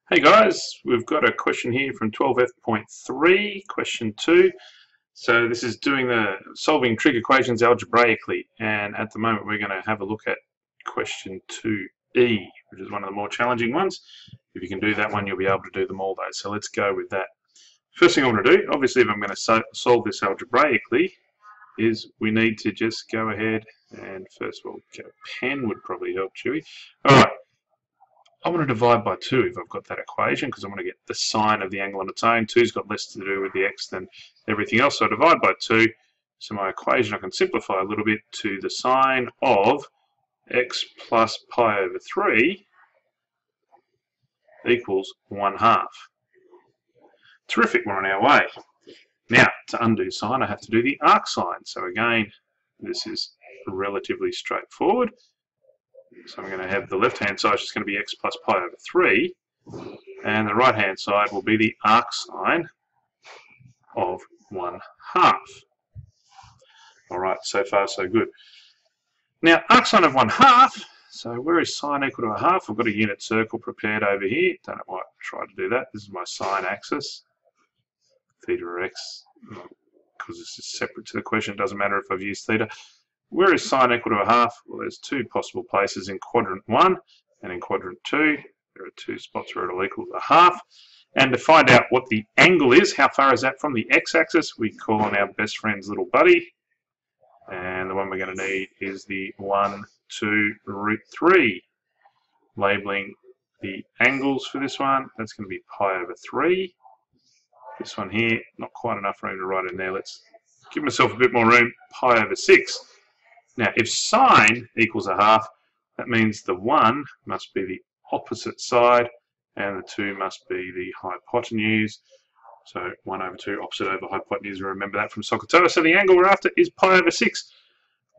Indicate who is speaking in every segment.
Speaker 1: Hey guys, we've got a question here from 12F.3, question 2. So this is doing the solving trig equations algebraically, and at the moment we're going to have a look at question 2e, which is one of the more challenging ones. If you can do that one, you'll be able to do them all though, so let's go with that. First thing I want to do, obviously if I'm going to solve this algebraically, is we need to just go ahead and first of all, a pen would probably help, Chewy. Alright. I want to divide by 2 if I've got that equation because I want to get the sine of the angle on its own. 2's got less to do with the x than everything else, so I divide by 2. So my equation I can simplify a little bit to the sine of x plus pi over 3 equals 1/2. Terrific, we're on our way. Now, to undo sine, I have to do the arc sine. So again, this is relatively straightforward. So I'm going to have the left-hand side is just going to be x plus pi over 3, and the right-hand side will be the arc sine of 1/2. All right, so far so good. Now, arc sine of 1/2, so where is sine equal to 1/2? I've got a unit circle prepared over here. Don't know why I tried to do that. This is my sine axis, theta x, because this is separate to the question. It doesn't matter if I've used theta. Where is sine equal to 1/2? Well, there's two possible places in quadrant 1 and in quadrant 2. There are two spots where it'll equal 1/2. And to find out what the angle is, how far is that from the x-axis, we call on our best friend's little buddy. And the one we're going to need is the 1, 2, root 3. Labeling the angles for this one, that's going to be pi over 3. This one here, not quite enough room to write in there. Let's give myself a bit more room, pi over 6. Now, if sine equals 1/2, that means the 1 must be the opposite side, and the 2 must be the hypotenuse. So 1 over 2, opposite over hypotenuse, remember that from SOHCAHTOA. So the angle we're after is pi over 6.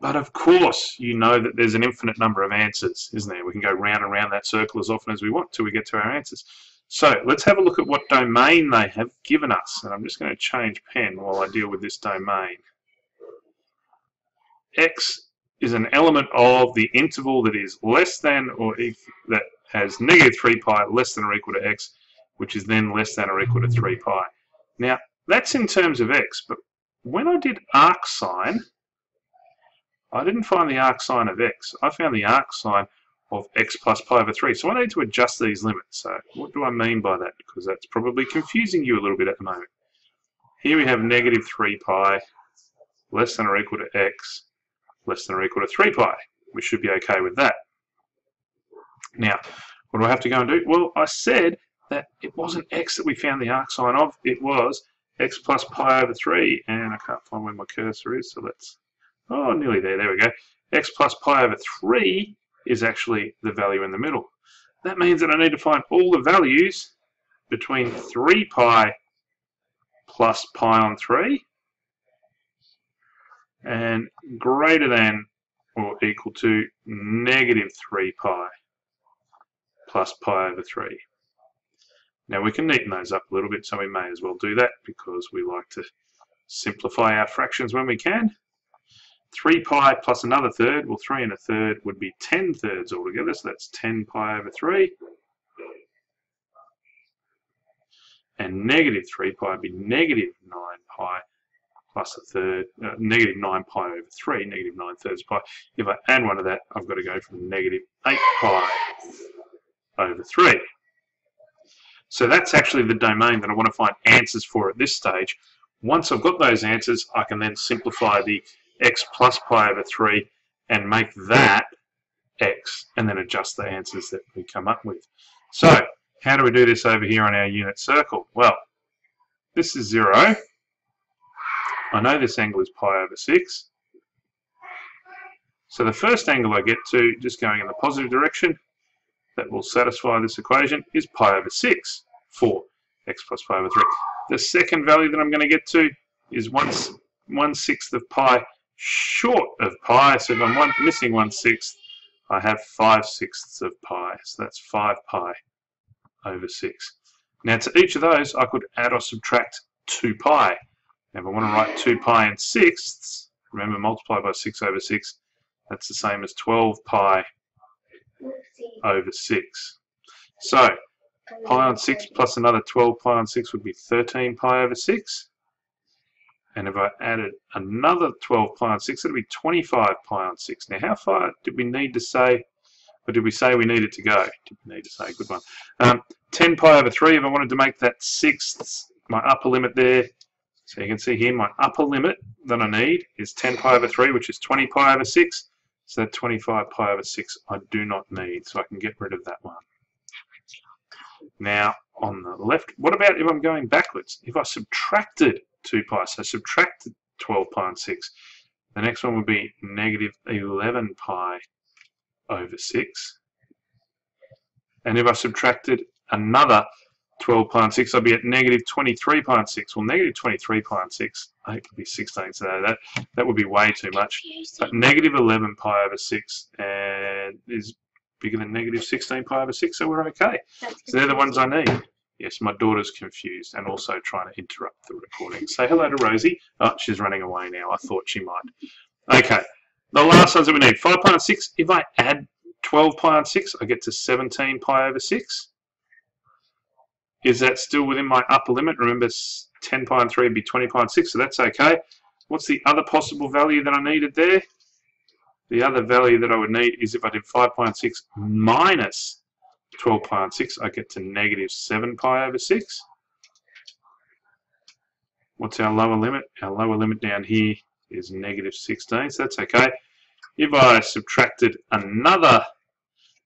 Speaker 1: But of course, you know that there's an infinite number of answers, isn't there? We can go round and round that circle as often as we want till we get to our answers. So let's have a look at what domain they have given us. And I'm just going to change pen while I deal with this domain. X is an element of the interval that is less than or that has negative 3 pi less than or equal to x, which is then less than or equal to 3 pi. Now, that's in terms of x, but when I did arc sine, I didn't find the arc sine of x. I found the arc sine of x plus pi over 3. So I need to adjust these limits. So what do I mean by that? Because that's probably confusing you a little bit at the moment. Here we have negative 3 pi less than or equal to x less than or equal to 3 pi. We should be okay with that. Now, what do I have to go and do? Well, I said that it wasn't x that we found the arc sine of, it was x plus pi over 3, and I can't find where my cursor is, so let's, oh, nearly there, there we go. X plus pi over 3 is actually the value in the middle. That means that I need to find all the values between 3 pi plus pi on 3 and greater than or equal to negative 3 pi plus pi over 3. Now we can neaten those up a little bit, so we may as well do that because we like to simplify our fractions when we can. 3 pi plus another third, well 3 1/3 would be 10 thirds altogether, so that's 10 pi over 3. And negative 3 pi would be negative 9 pi plus a third, negative 9 pi over 3, negative 9/3 pi. If I add one of that, I've got to go from negative 8 pi over 3. So that's actually the domain that I want to find answers for at this stage. Once I've got those answers, I can then simplify the x plus pi over 3 and make that x, and then adjust the answers that we come up with. So how do we do this over here on our unit circle? Well, this is 0. I know this angle is pi over 6. So the first angle I get to, just going in the positive direction, that will satisfy this equation, is pi over 6 for x plus pi over 3. The second value that I'm going to get to is 1/6 of pi short of pi. So if I'm missing 1/6, I have 5/6 of pi. So that's 5 pi over 6. Now to each of those, I could add or subtract 2 pi. Now if I want to write 2 pi in sixths, remember multiply by 6 over 6, that's the same as 12 pi over 6. So pi on 6 plus another 12 pi on 6 would be 13 pi over 6. And if I added another 12 pi on 6, that would be 25 pi on 6. Now, how far did we need to say, or did we say we needed to go? Did we need to say? Good one. 10 pi over 3, if I wanted to make that sixths, my upper limit there. So you can see here, my upper limit that I need is 10 pi over 3, which is 20 pi over 6. So that 25 pi over 6 I do not need, so I can get rid of that one. Now, on the left, what about if I'm going backwards? If I subtracted 2 pi, so subtracted 12 pi on 6, the next one would be negative 11 pi over 6. And if I subtracted another 12 pi on 6, I'd be at negative 23 pi on 6. Well, negative 23 pi on 6, I think it could be 16, so that would be way too much. But negative 11 pi over 6 is bigger than negative 16 pi over 6, so we're okay. So they're the ones I need. Yes, my daughter's confused and also trying to interrupt the recording. Say hello to Rosie. Oh, she's running away now. I thought she might. Okay, the last ones that we need. 5 pi on 6, if I add 12 pi on 6, I get to 17 pi over 6. Is that still within my upper limit? Remember, 10 pi on 3 would be 20 pi on 6, so that's okay. What's the other possible value that I needed there? The other value that I would need is if I did 5 pi on 6 minus 12 pi on 6, I get to negative 7 pi over 6. What's our lower limit? Our lower limit down here is negative 16, so that's okay. If I subtracted another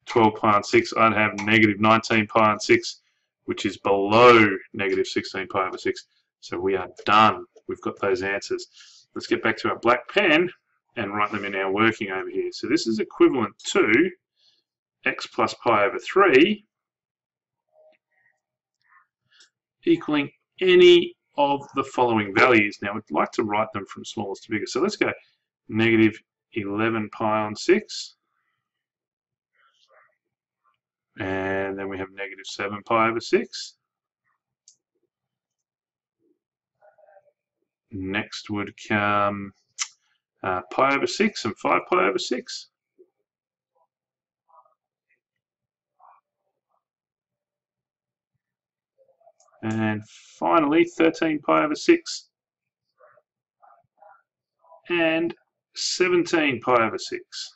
Speaker 1: 12 pi on 6, I'd have negative 19 pi on 6, which is below negative 16 pi over 6. So we are done. We've got those answers. Let's get back to our black pen and write them in our working over here. So this is equivalent to x plus pi over 3 equaling any of the following values. Now, I'd like to write them from smallest to biggest. So let's go negative 11 pi on 6. And then we have negative 7 pi over 6. Next would come pi over 6 and 5 pi over 6. And finally, 13 pi over 6 and 17 pi over 6.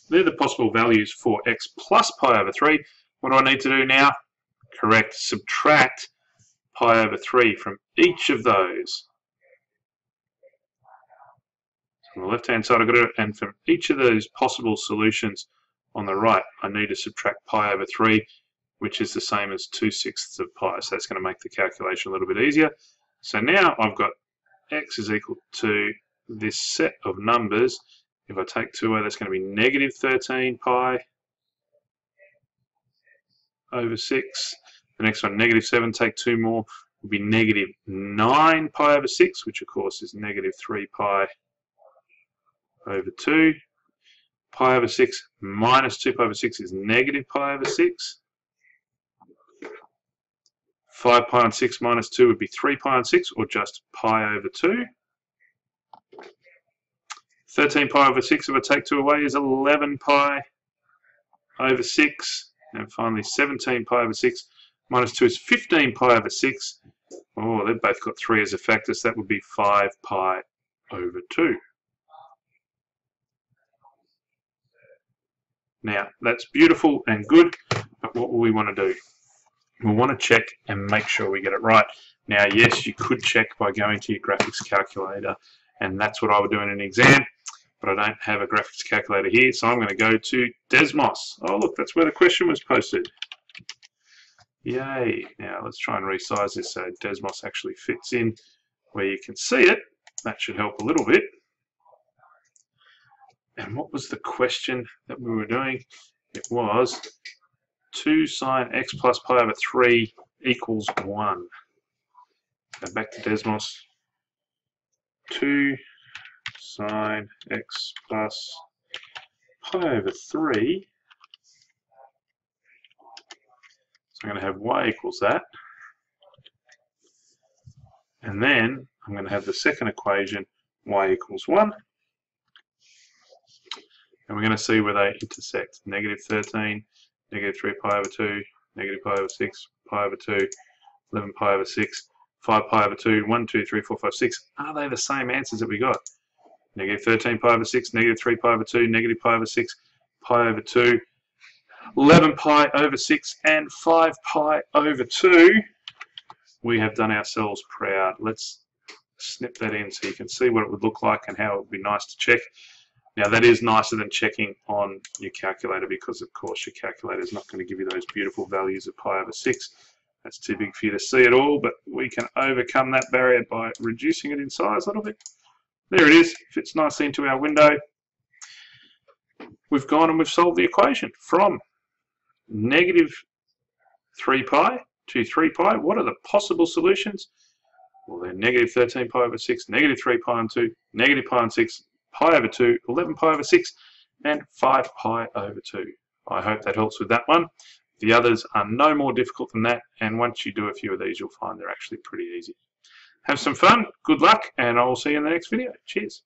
Speaker 1: They're the possible values for x plus pi over 3. What do I need to do now? Correct, subtract pi over 3 from each of those. So on the left-hand side, I've got to, and from each of those possible solutions on the right, I need to subtract pi over 3, which is the same as 2/6 of pi. So that's going to make the calculation a little bit easier. So now I've got x is equal to this set of numbers. If I take 2 away, that's going to be negative 13 pi over 6. The next one, negative 7, take 2 more, will be negative 9 pi over 6, which of course is negative 3 pi over 2. Pi over 6 minus 2 pi over 6 is negative pi over 6. 5 pi on 6 minus 2 would be 3 pi on 6, or just pi over 2. 13 pi over 6, if I take 2 away, is 11 pi over 6. And finally, 17 pi over 6 minus 2 is 15 pi over 6. Oh, they've both got 3 as a factor, so that would be 5 pi over 2. Now, that's beautiful and good, but what will we want to do? We'll want to check and make sure we get it right. Now, yes, you could check by going to your graphics calculator, and that's what I would do in an exam, but I don't have a graphics calculator here, so I'm going to go to Desmos. Oh, look, that's where the question was posted. Yay. Now, let's try and resize this so Desmos actually fits in where you can see it. That should help a little bit. And what was the question that we were doing? It was 2 sine x plus pi over 3 equals 1. Go back to Desmos. 2 sine x plus pi over 3. So I'm going to have y equals that. And then I'm going to have the second equation, y equals 1. And we're going to see where they intersect. Negative 13, negative 3 pi over 2, negative pi over 6, pi over 2, 11 pi over 6, 5 pi over 2, 1, 2, 3, 4, 5, 6. Are they the same answers that we got? Negative 13 pi over 6, negative 3 pi over 2, negative pi over 6, pi over 2, 11 pi over 6, and 5 pi over 2. We have done ourselves proud. Let's snip that in so you can see what it would look like and how it would be nice to check. Now that is nicer than checking on your calculator, because of course your calculator is not going to give you those beautiful values of pi over 6. That's too big for you to see at all, but we can overcome that barrier by reducing it in size a little bit. There it is, fits nicely into our window. We've gone and we've solved the equation from negative 3 pi to 3 pi. What are the possible solutions? Well, they're negative 13 pi over 6, negative 3 pi and 2, negative pi and 6, pi over 2, 11 pi over 6, and 5 pi over 2. I hope that helps with that one. The others are no more difficult than that, and once you do a few of these, you'll find they're actually pretty easy. Have some fun, good luck, and I'll see you in the next video. Cheers.